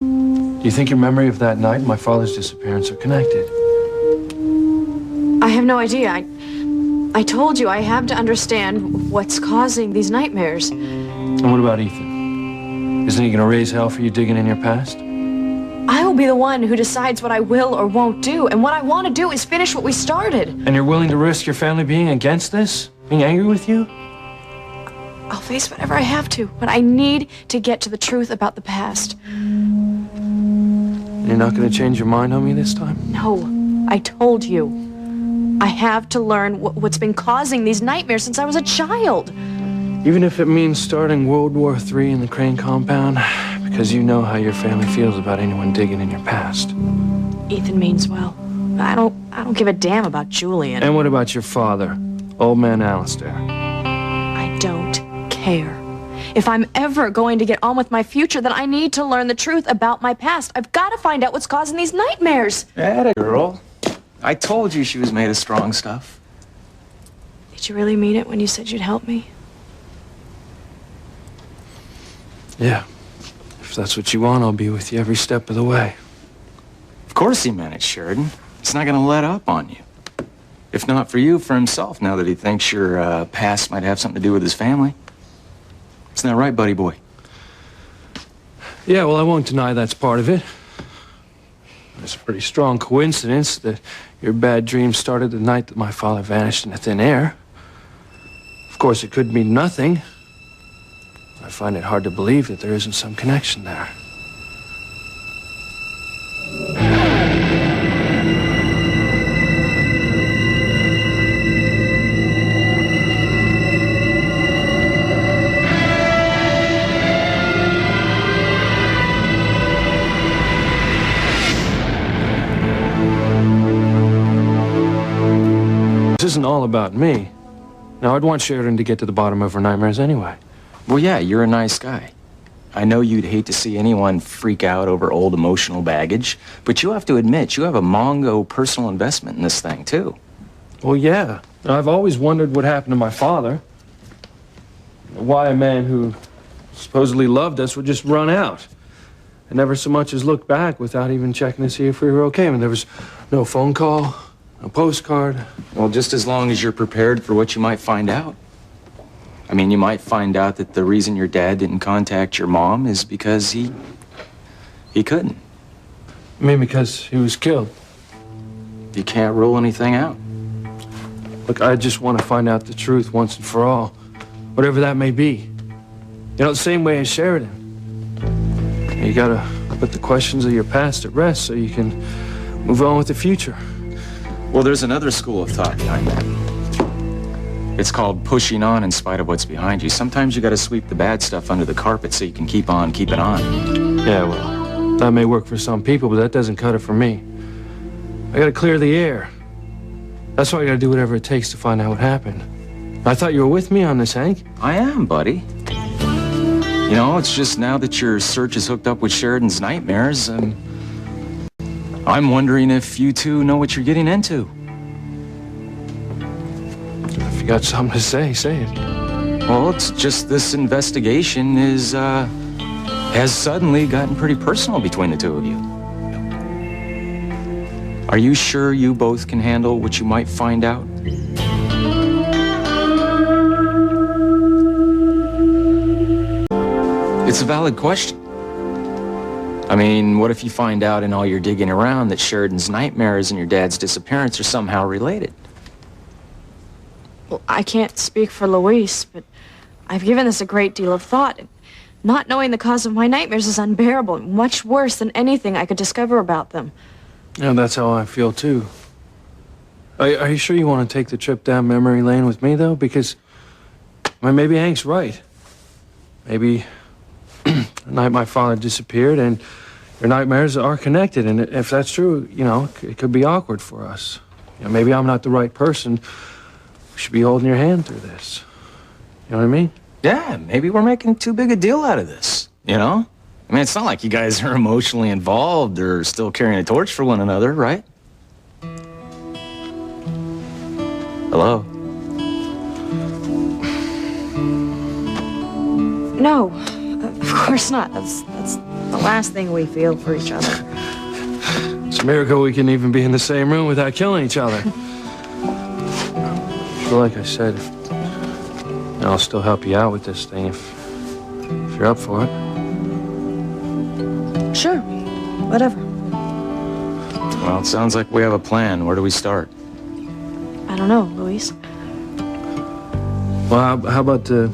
Do you think your memory of that night and my father's disappearance are connected? I have no idea. I told you I have to understand what's causing these nightmares. And what about Ethan? Isn't he gonna raise hell for you digging in your past? I will be the one who decides what I will or won't do, and what I want to do is finish what we started. And you're willing to risk your family being against this? Being angry with you? I'll face whatever I have to, but I need to get to the truth about the past. You're not gonna change your mind on me this time? No, I told you. I have to learn what's been causing these nightmares since I was a child. Even if it means starting World War III in the Crane compound, because you know how your family feels about anyone digging in your past. Ethan means well. I don't give a damn about Julian. And what about your father, old man Alistair? I don't care. If I'm ever going to get on with my future, then I need to learn the truth about my past. I've got to find out what's causing these nightmares. Atta girl. I told you she was made of strong stuff. Did you really mean it when you said you'd help me? Yeah. If that's what you want, I'll be with you every step of the way. Of course he meant it, Sheridan. He's not gonna let up on you. If not for you, for himself, now that he thinks your past might have something to do with his family. Isn't that right, buddy boy? Yeah, well, I won't deny that's part of it. It's a pretty strong coincidence that your bad dream started the night that my father vanished into thin air. Of course, it could mean nothing. I find it hard to believe that there isn't some connection there. This isn't all about me. Now, I'd want Sheridan to get to the bottom of her nightmares anyway. Well, yeah, you're a nice guy. I know you'd hate to see anyone freak out over old emotional baggage, but you have to admit, you have a mongo personal investment in this thing, too. Well, yeah. I've always wondered what happened to my father. Why a man who supposedly loved us would just run out and never so much as look back without even checking to see if we were okay. I mean, there was no phone call, no postcard. Well, just as long as you're prepared for what you might find out. I mean, you might find out that the reason your dad didn't contact your mom is because he couldn't. I mean, because he was killed. You can't rule anything out. Look, I just want to find out the truth once and for all, whatever that may be. You know, the same way as Sheridan. You gotta put the questions of your past at rest so you can move on with the future. Well, there's another school of thought behind that. It's called pushing on in spite of what's behind you. Sometimes you gotta sweep the bad stuff under the carpet so you can keep on keeping on. Yeah, well, that may work for some people, but that doesn't cut it for me. I gotta clear the air. That's why I gotta do whatever it takes to find out what happened. I thought you were with me on this, Hank. I am, buddy. You know, it's just now that your search is hooked up with Sheridan's nightmares, I'm wondering if you two know what you're getting into. If you got something to say, say it. Well, it's just this investigation has suddenly gotten pretty personal between the two of you. Are you sure you both can handle what you might find out? It's a valid question. I mean, what if you find out in all your digging around that Sheridan's nightmares and your dad's disappearance are somehow related? Well, I can't speak for Luis, but I've given this a great deal of thought. Not knowing the cause of my nightmares is unbearable, much worse than anything I could discover about them. Yeah, that's how I feel, too. Are you sure you want to take the trip down memory lane with me, though? Because, I mean, maybe Hank's right. Maybe the night my father disappeared and your nightmares are connected. And if that's true, you know, it could be awkward for us. You know, maybe I'm not the right person who should be holding your hand through this. You know what I mean? Yeah, maybe we're making too big a deal out of this, you know? I mean, it's not like you guys are emotionally involved or still carrying a torch for one another, right? Hello? No, of course not. That's the last thing we feel for each other. It's a miracle we can even be in the same room without killing each other. So like I said, I'll still help you out with this thing if you're up for it. Sure, whatever. Well, it sounds like we have a plan. Where do we start? I don't know, Luis. Well, how about the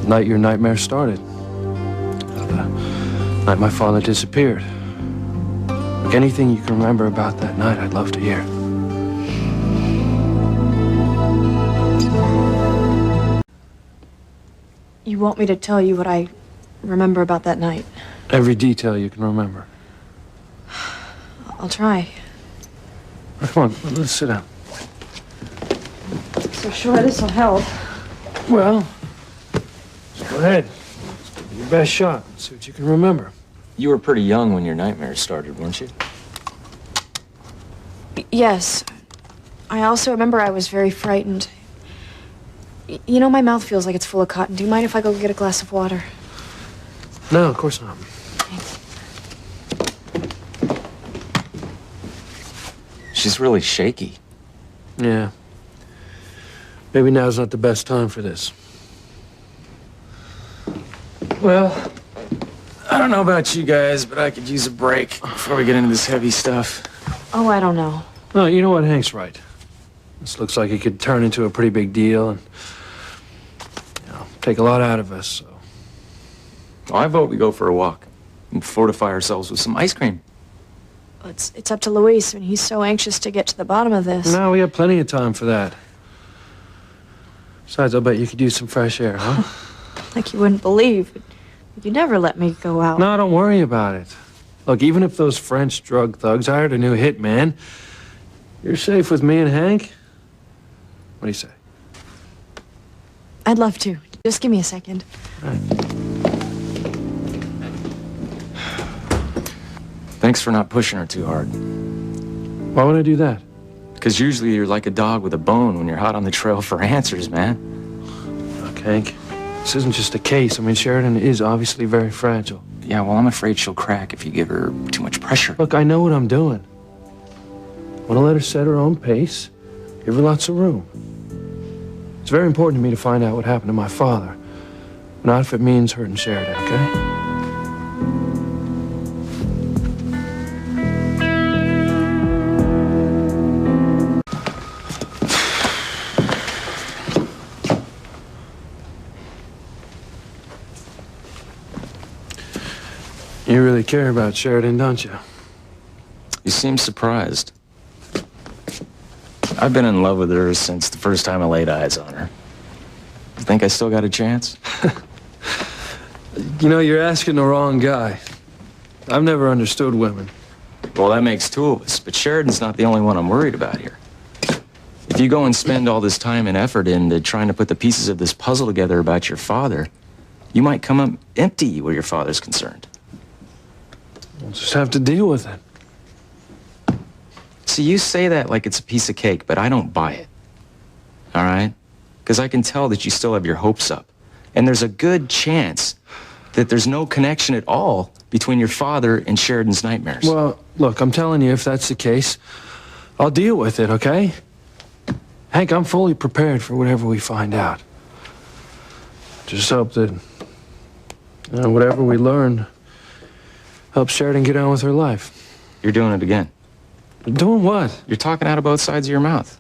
night your nightmare started? The night my father disappeared. Like anything you can remember about that night, I'd love to hear. You want me to tell you what I remember about that night? Every detail you can remember. I'll try. Come on, let's sit down. So sure this will help. Well, just go ahead. Let's give it your best shot. See what you can remember. You were pretty young when your nightmares started, weren't you? Yes. I also remember I was very frightened. You know, my mouth feels like it's full of cotton. Do you mind if I go get a glass of water? No, of course not. She's really shaky. Yeah. Maybe now's not the best time for this. Well, I don't know about you guys, but I could use a break before we get into this heavy stuff. Oh, I don't know. No, you know what? Hank's right. This looks like it could turn into a pretty big deal and, take a lot out of us, so. Well, I vote we go for a walk and fortify ourselves with some ice cream. It's up to Luis. I mean, he's so anxious to get to the bottom of this. No, we have plenty of time for that. Besides, I'll bet you could use some fresh air, huh? Like you wouldn't believe. You never let me go out. No, don't worry about it. Look, even if those French drug thugs hired a new hitman, you're safe with me and Hank. What do you say? I'd love to. Just give me a second. All right. Thanks for not pushing her too hard. Why would I do that? Because usually you're like a dog with a bone when you're hot on the trail for answers, man. Look, Hank, this isn't just a case. I mean, Sheridan is obviously very fragile. Yeah, well, I'm afraid she'll crack if you give her too much pressure. Look, I know what I'm doing. I want to let her set her own pace, give her lots of room. It's very important to me to find out what happened to my father, not if it means hurting Sheridan, okay? You really care about Sheridan, don't you? You seem surprised. I've been in love with her since the first time I laid eyes on her. You think I still got a chance? You know, you're asking the wrong guy. I've never understood women. Well, that makes two of us, but Sheridan's not the only one I'm worried about here. If you go and spend all this time and effort into trying to put the pieces of this puzzle together about your father, you might come up empty where your father's concerned. We'll just have to deal with it. See, you say that like it's a piece of cake, but I don't buy it. All right? Because I can tell that you still have your hopes up. And there's a good chance that there's no connection at all between your father and Sheridan's nightmares. Well, look, I'm telling you, if that's the case, I'll deal with it, okay? Hank, I'm fully prepared for whatever we find out. Just hope that, whatever we learn helps Sheridan get on with her life. You're doing it again. Doing what? You're talking out of both sides of your mouth.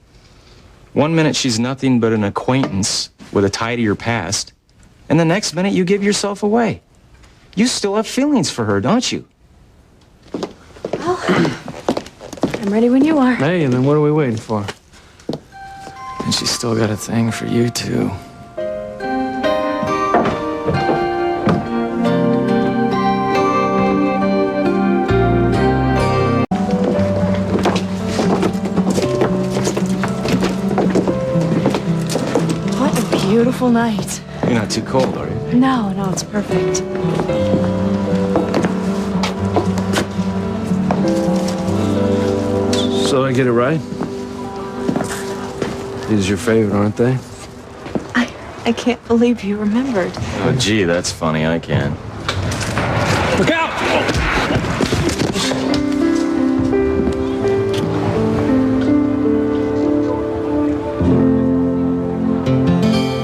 One minute she's nothing but an acquaintance with a tie to your past, and the next minute you give yourself away. You still have feelings for her, don't you? Well, I'm ready when you are. Hey, and then what are we waiting for? And she's still got a thing for you, too. What a beautiful night. You're not too cold, are you? No, it's perfect. So I get it right? These are your favorite, aren't they? I can't believe you remembered. Oh, gee, that's funny. I can. Look out!